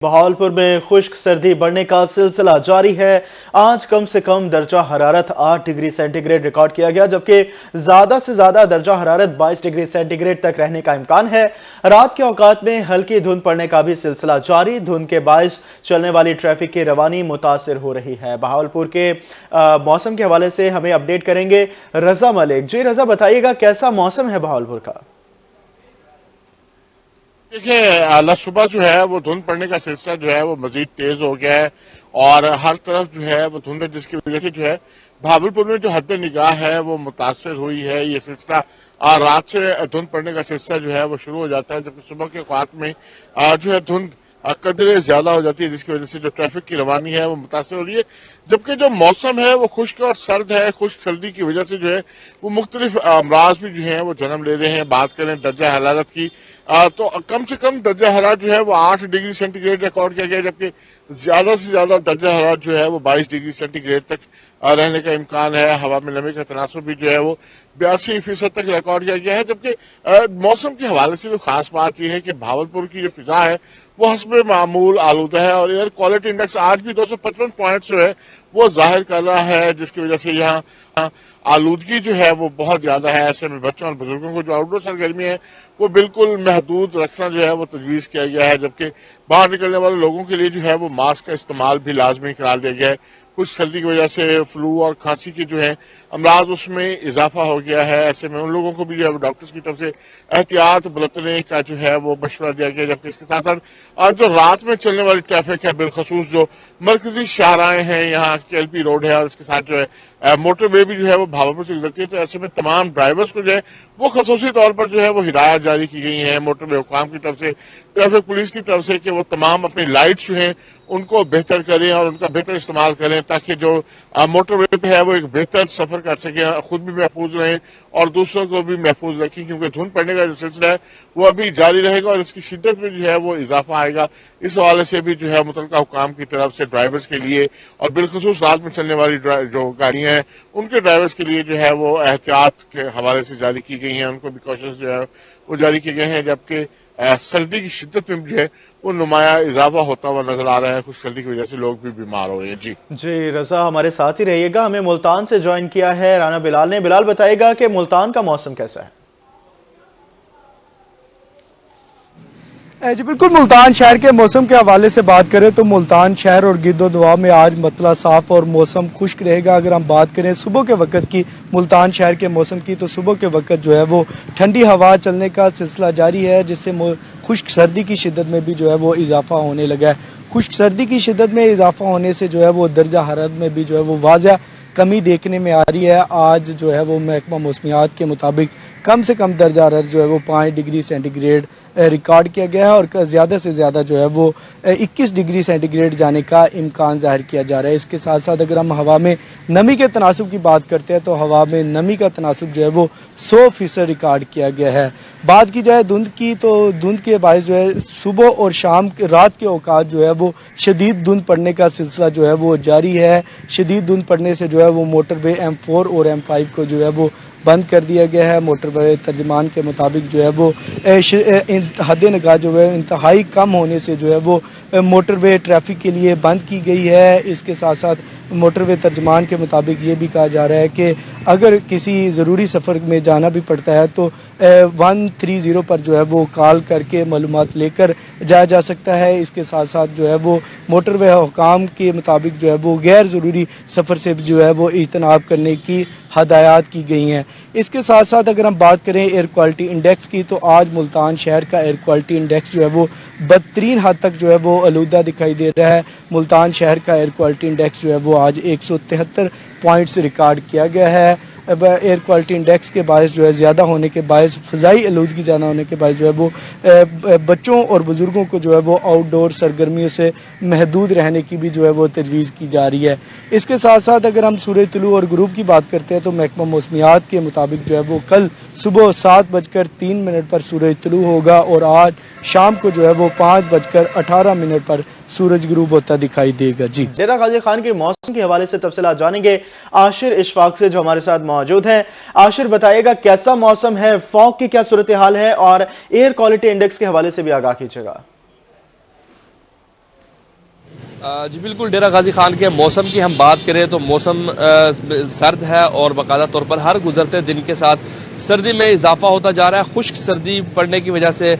بہاولپور میں خشک سردی بڑھنے کا سلسلہ جاری ہے۔ آج کم سے کم درجہ حرارت 8 ڈگری سینٹی گریڈ ریکارڈ کیا گیا، جبکہ زیادہ سے زیادہ درجہ حرارت 22 ڈگری سینٹی گریڈ تک رہنے کا امکان ہے۔ رات کے اوقات میں ہلکی دھند پڑنے کا بھی سلسلہ جاری، دھند کے باعث چلنے والی ٹریفک کی روانی متاثر ہو رہی ہے۔ بہاولپور کے موسم کے حوالے سے ہمیں اپڈیٹ کریں گے رضا ملک۔ جی رضا، بتائیے گا کیسا موسم ہے بہاولپور کا؟ دیکھیں، صبح جو ہے وہ دھند پڑنے کا سلسلہ جو ہے وہ مزید تیز ہو گیا ہے اور ہر طرف جو ہے وہ دھند ہے، جس کی وجہ سے جو ہے بہاولپور میں جو حد نگاہ ہے وہ متاثر ہوئی ہے۔ یہ سلسلہ رات سے دھند پڑنے کا سلسلہ جو ہے وہ شروع ہو جاتا ہے، جبکہ صبح کے اوقات میں جو ہے دھند قدرے زیادہ ہو جاتی ہے، جس کی وجہ سے جو ٹریفک کی روانی ہے وہ متاثر ہو رہی ہے۔ جبکہ جو موسم ہے وہ خشک اور سرد ہے، خشک سردی کی وجہ سے جو ہے وہ مختلف امراض بھی جو ہیں وہ جنم لے رہے ہیں۔ بات کریں درجہ حرارت کی تو کم سے کم درجہ حرارت جو ہے وہ 8 ڈگری سینٹی گریڈ ریکارڈ کیا گیا، جبکہ زیادہ سے زیادہ درجہ حرارت جو ہے وہ 22 ڈگری سینٹی گریڈ تک رہنے کا امکان ہے۔ ہوا میں نمی کا تناسب بھی جو ہے وہ 82% تک ریکارڈ کیا گیا ہے۔ جبکہ موسم کے حوالے سے بھی خاص بات یہ ہے کہ بہاولپور کی جو فضا ہے وہ حسب معمول آلودہ ہے، اور ایئر کوالٹی انڈیکس آج بھی 255 پوائنٹس جو ہے وہ ظاہر کر رہا ہے، جس کی وجہ سے یہاں آلودگی جو ہے وہ بہت زیادہ ہے۔ ایسے میں بچوں اور بزرگوں کو جو آؤٹ ڈور سرگرمی ہے وہ بالکل محدود رکھنا جو ہے وہ تجویز کیا گیا ہے، جبکہ باہر نکلنے والے لوگوں کے لیے جو ہے وہ ماسک کا استعمال بھی لازمی قرار دیا گیا ہے۔ کچھ سردی کی وجہ سے فلو اور کھانسی کے جو ہے امراض اس میں اضافہ ہو گیا ہے۔ ایسے میں ان لوگوں کو بھی جو ہے ڈاکٹرز کی طرف سے احتیاط برتنے کا جو ہے وہ مشورہ دیا گیا، جبکہ اس کے ساتھ ساتھ جو رات میں چلنے والی ٹریفک ہے، بالخصوص جو مرکزی شاہراہیں ہیں، یہاں ایل پی روڈ ہے اور اس کے ساتھ جو ہے موٹر وے بھی جو ہے وہ بہاولپور سے گزرتی ہے، تو ایسے میں تمام ڈرائیورز کو جو ہے وہ خصوصی طور پر جو ہے وہ ہدایات جاری کی گئی ہیں موٹر وے حکام کی طرف سے، ٹریفک پولیس کی طرف سے، کہ وہ تمام اپنی لائٹس جو ہیں ان کو بہتر کریں اور ان کا بہتر استعمال کریں، تاکہ جو موٹر وے پہ ہے وہ ایک بہتر سفر کر سکیں، خود بھی محفوظ رہیں اور دوسروں کو بھی محفوظ رکھیں، کیونکہ دھند پڑنے کا جو سلسلہ ہے وہ ابھی جاری رہے گا اور اس کی شدت میں جو ہے وہ اضافہ آئے گا۔ اس حوالے سے بھی جو ہے متعلقہ حکام کی طرف سے ڈرائیورز کے لیے اور بالخصوص رات میں چلنے والی جو گاڑیاں ہیں ان کے ڈرائیورز کے لیے جو ہے وہ احتیاط کے حوالے سے جاری کی گئی ہیں، ان کو بھی کوشش جو ہے وہ جاری کیے گئے ہیں۔ جبکہ سردی کی شدت میں جو ہے وہ نمایاں اضافہ ہوتا ہوا نظر آ رہا ہے، خشک سردی کی وجہ سے لوگ بھی بیمار ہو رہے ہیں۔ جی رضا، ہمارے ساتھ ہی رہیے گا۔ ہمیں ملتان سے جوائن کیا ہے رانا بلال نے۔ بلال، بتائے گا کہ ملتان کا موسم کیسا ہے؟ جی بالکل، ملتان شہر کے موسم کے حوالے سے بات کریں تو ملتان شہر اور گرد و دوا میں آج مطلع صاف اور موسم خشک رہے گا۔ اگر ہم بات کریں صبح کے وقت کی ملتان شہر کے موسم کی، تو صبح کے وقت جو ہے وہ ٹھنڈی ہوا چلنے کا سلسلہ جاری ہے، جس سے خشک سردی کی شدت میں بھی جو ہے وہ اضافہ ہونے لگا ہے۔ خشک سردی کی شدت میں اضافہ ہونے سے جو ہے وہ درجہ حرارت میں بھی جو ہے وہ واضح کمی دیکھنے میں آ رہی ہے۔ آج جو ہے وہ محکمہ موسمیات کے مطابق کم سے کم درجہ حرارت جو ہے وہ 5 ڈگری سینٹی گریڈ ریکارڈ کیا گیا ہے، اور زیادہ سے زیادہ جو ہے وہ 21 ڈگری سینٹی گریڈ جانے کا امکان ظاہر کیا جا رہا ہے۔ اس کے ساتھ ساتھ اگر ہم ہوا میں نمی کے تناسب کی بات کرتے ہیں تو ہوا میں نمی کا تناسب جو ہے وہ 100% ریکارڈ کیا گیا ہے۔ بات کی جائے دھند کی، تو دھند کے باعث جو ہے صبح اور شام رات کے اوقات جو ہے وہ شدید دھند پڑنے کا سلسلہ جو ہے وہ جاری ہے۔ شدید دھند پڑنے سے جو ہے وہ موٹر وے M4 اور M5 کو جو ہے وہ بند کر دیا گیا ہے۔ موٹر وے ترجمان کے مطابق جو ہے وہ حد نگاہ جو ہے انتہائی کم ہونے سے جو ہے وہ موٹر وے ٹریفک کے لیے بند کی گئی ہے۔ اس کے ساتھ ساتھ موٹر وے ترجمان کے مطابق یہ بھی کہا جا رہا ہے کہ اگر کسی ضروری سفر میں جانا بھی پڑتا ہے تو 130 پر جو ہے وہ کال کر کے معلومات لے کر جایا جا سکتا ہے۔ اس کے ساتھ ساتھ جو ہے وہ موٹر وے حکام کے مطابق جو ہے وہ غیر ضروری سفر سے جو ہے وہ اجتناب کرنے کی ہدایات کی گئی ہیں۔ اس کے ساتھ ساتھ اگر ہم بات کریں ایئر کوالٹی انڈیکس کی، تو آج ملتان شہر کا ایئر کوالٹی انڈیکس جو ہے وہ بدترین حد تک جو ہے وہ آلودہ دکھائی دے رہا ہے۔ ملتان شہر کا ایئر کوالٹی انڈیکس جو ہے وہ آج 173 پوائنٹس ریکارڈ کیا گیا ہے۔ ایئر کوالٹی انڈیکس کے باعث جو ہے زیادہ ہونے کے باعث فضائی آلودگی زیادہ ہونے کے باعث جو ہے وہ بچوں اور بزرگوں کو جو ہے وہ آؤٹ ڈور سرگرمیوں سے محدود رہنے کی بھی جو ہے وہ تجویز کی جا رہی ہے۔ اس کے ساتھ ساتھ اگر ہم سورج طلوع اور غروب کی بات کرتے ہیں تو محکمہ موسمیات کے مطابق جو ہے وہ کل صبح 7:03 پر سورج طلوع ہوگا اور آج شام کو جو ہے وہ 5:18 پر سورج غروب ہوتا دکھائی دے گا۔ جی ڈیرہ غازی خان کے موسم کے حوالے سے تفصیلات جانیں گے عاشر اشفاق سے، جو ہمارے ساتھ موجود ہیں۔ عاشر، بتائیے گا کیسا موسم ہے، فوگ کی کیا صورتحال ہے، اور ایئر کوالٹی انڈیکس کے حوالے سے بھی آگاہ کیجیے گا۔ جی بالکل، ڈیرہ غازی خان کے موسم کی ہم بات کریں تو موسم سرد ہے اور باقاعدہ طور پر ہر گزرتے دن کے ساتھ سردی میں اضافہ ہوتا جا رہا ہے۔ خشک سردی پڑنے کی وجہ سے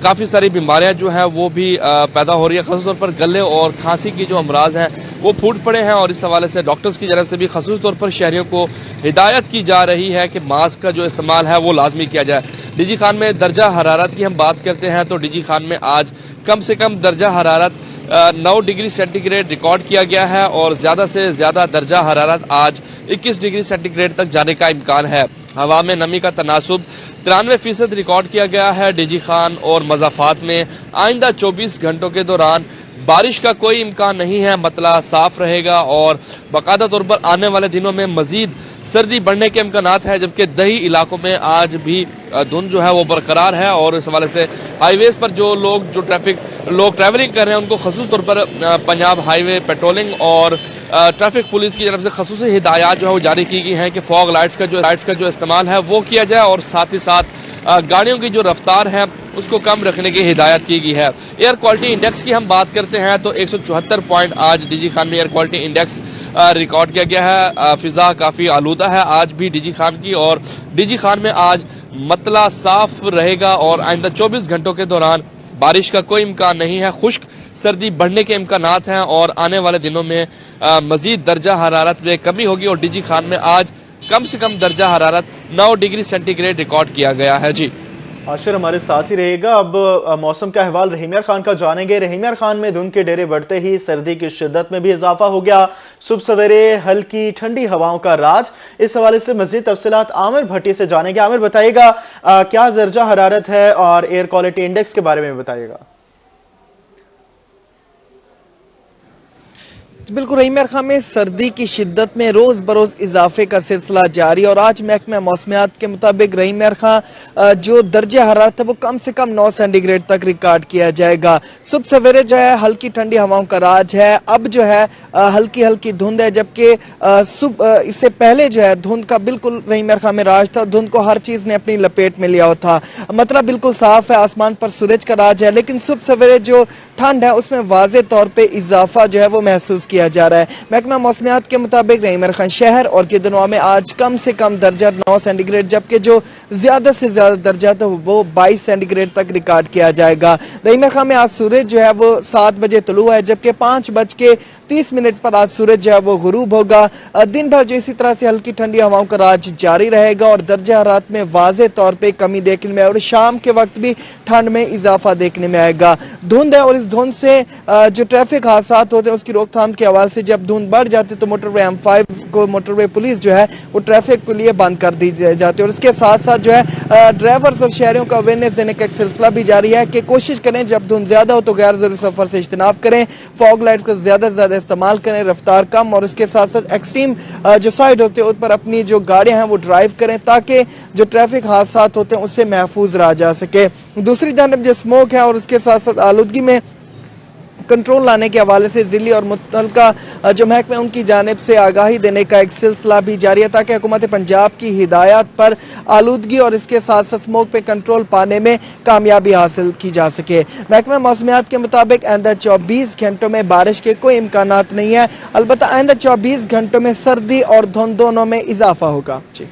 کافی ساری بیماریاں جو ہیں وہ بھی پیدا ہو رہی ہیں، خاص طور پر گلے اور کھانسی کی جو امراض ہیں وہ پھوٹ پڑے ہیں، اور اس حوالے سے ڈاکٹرز کی جانب سے بھی خصوصی طور پر شہریوں کو ہدایت کی جا رہی ہے کہ ماسک کا جو استعمال ہے وہ لازمی کیا جائے۔ ڈی جی خان میں درجہ حرارت کی ہم بات کرتے ہیں تو ڈی جی خان میں آج کم سے کم درجہ حرارت 9 ڈگری سینٹی گریڈ ریکارڈ کیا گیا ہے، اور زیادہ سے زیادہ درجہ حرارت آج 21 ڈگری سینٹی گریڈ تک جانے کا امکان ہے۔ ہوا میں نمی کا تناسب 93% ریکارڈ کیا گیا ہے ڈی جی خان اور مضافات میں۔ آئندہ 24 گھنٹوں کے دوران بارش کا کوئی امکان نہیں ہے، مطلع صاف رہے گا، اور باقاعدہ طور پر آنے والے دنوں میں مزید سردی بڑھنے کے امکانات ہیں، جبکہ دیہی علاقوں میں آج بھی دھند جو ہے وہ برقرار ہے، اور اس حوالے سے ہائی ویز پر جو لوگ ٹریولنگ کر رہے ہیں ان کو خصوصی طور پر پنجاب ہائی وے پیٹرولنگ اور ٹریفک پولیس کی جانب سے خصوصی ہدایات جو ہے وہ جاری کی گئی ہیں کہ فوگ لائٹس کا جو استعمال ہے وہ کیا جائے، اور ساتھ ہی ساتھ گاڑیوں کی جو رفتار ہے اس کو کم رکھنے کی ہدایت کی گئی ہے۔ ایئر کوالٹی انڈیکس کی ہم بات کرتے ہیں تو 174 پوائنٹ آج ڈی جی خان میں ایئر کوالٹی انڈیکس ریکارڈ کیا گیا ہے۔ فضا کافی آلودہ ہے آج بھی ڈی جی خان کی، اور ڈی جی خان میں آج مطلع صاف رہے گا، اور آئندہ 24 گھنٹوں کے دوران بارش کا کوئی امکان نہیں ہے۔ خشک سردی بڑھنے کے امکانات ہیں، اور آنے والے دنوں میں مزید درجہ حرارت میں کمی ہوگی، اور ڈی جی خان میں آج کم سے کم درجہ حرارت 9 ڈگری سینٹی گریڈ ریکارڈ کیا گیا ہے۔ جی عاشر ہمارے ساتھ ہی رہے گا۔ اب موسم کا احوال رحیم یار خان کا جانیں گے۔ رحیم یار خان میں دھند کے ڈیرے بڑھتے ہی سردی کی شدت میں بھی اضافہ ہو گیا، صبح سویرے ہلکی ٹھنڈی ہواؤں کا راج۔ اس حوالے سے مزید تفصیلات عامر بھٹی سے جانیں گے۔ عامر بتائیے گا کیا درجہ حرارت ہے اور ایئر کوالٹی انڈیکس کے بارے میں بتائیے گا۔ بالکل رحیم یار خان میں سردی کی شدت میں روز بروز اضافے کا سلسلہ جاری، اور آج محکمہ موسمیات کے مطابق رحیم یار خان جو درجہ حرارت ہے وہ کم سے کم 9 سینٹی گریڈ تک ریکارڈ کیا جائے گا۔ صبح سویرے جو ہے ہلکی ٹھنڈی ہواؤں کا راج ہے، اب جو ہے ہلکی ہلکی دھند ہے، جبکہ اس سے پہلے جو ہے دھند کا بالکل رحیم یار خان میں راج تھا، دھند کو ہر چیز نے اپنی لپیٹ میں لیا ہوا تھا۔ مطلب بالکل صاف ہے، آسمان پر سورج کا راج ہے، لیکن صبح سویرے جو ٹھنڈ ہے اس میں واضح طور پہ اضافہ جو ہے وہ محسوس کیا جا رہا ہے۔ محکمہ موسمیات کے مطابق رحیم یار خان شہر اور گدنوا میں آج کم سے کم درجہ 9 سینٹی گریڈ، جبکہ جو زیادہ سے زیادہ درجہ تھا وہ 22 سینٹی گریڈ تک ریکارڈ کیا جائے گا۔ رحیم یار خان میں آج سورج جو ہے وہ 7 بجے طلوع ہے، جبکہ 5:30 پر آج سورج جو ہے وہ غروب ہوگا۔ دن بھر جو اسی طرح سے ہلکی ٹھنڈی ہواؤں کا راج جاری رہے گا، اور درجہ حرارت میں واضح طور پہ کمی دیکھنے میں، اور شام کے وقت بھی ٹھنڈ میں اضافہ دیکھنے میں آئے گا۔ دھند ہے، اور اس دھند سے جو ٹریفک حادثات ہوتے ہیں اس کی روک تھام کے حوالے سے جب دھند بڑھ جاتی ہے تو موٹر وے M5 کو موٹر وے پولیس جو ہے وہ ٹریفک کے لیے بند کر دی جاتی ہے، اور اس کے ساتھ ساتھ جو ہے ڈرائیورز اور شہریوں کا اویئرنیس دینے کا ایک سلسلہ بھی جاری ہے کہ کوشش کریں جب دھند زیادہ ہو تو غیر ضروری سفر سے اجتناب کریں، فوگ لائٹ کا زیادہ سے زیادہ استعمال کریں، رفتار کم، اور اس کے ساتھ ساتھ ایکسٹریم جو سائڈ ہوتے ہیں ان پر اپنی جو گاڑیاں ہیں وہ ڈرائیو کریں تاکہ جو ٹریفک حادثات ہوتے ہیں اس سے محفوظ رہا جا سکے۔ دوسری جانب جو اسموک ہے اور اس کے ساتھ ساتھ آلودگی میں کنٹرول لانے کے حوالے سے ضلعی اور متعلقہ جو محکمے ان کی جانب سے آگاہی دینے کا ایک سلسلہ بھی جاری ہے تاکہ حکومت پنجاب کی ہدایات پر آلودگی اور اس کے ساتھ ساتھ اسموک پہ کنٹرول پانے میں کامیابی حاصل کی جا سکے۔ محکمہ موسمیات کے مطابق آئندہ 24 گھنٹوں میں بارش کے کوئی امکانات نہیں ہے، البتہ آئندہ 24 گھنٹوں میں سردی اور دھند دونوں میں اضافہ ہوگا۔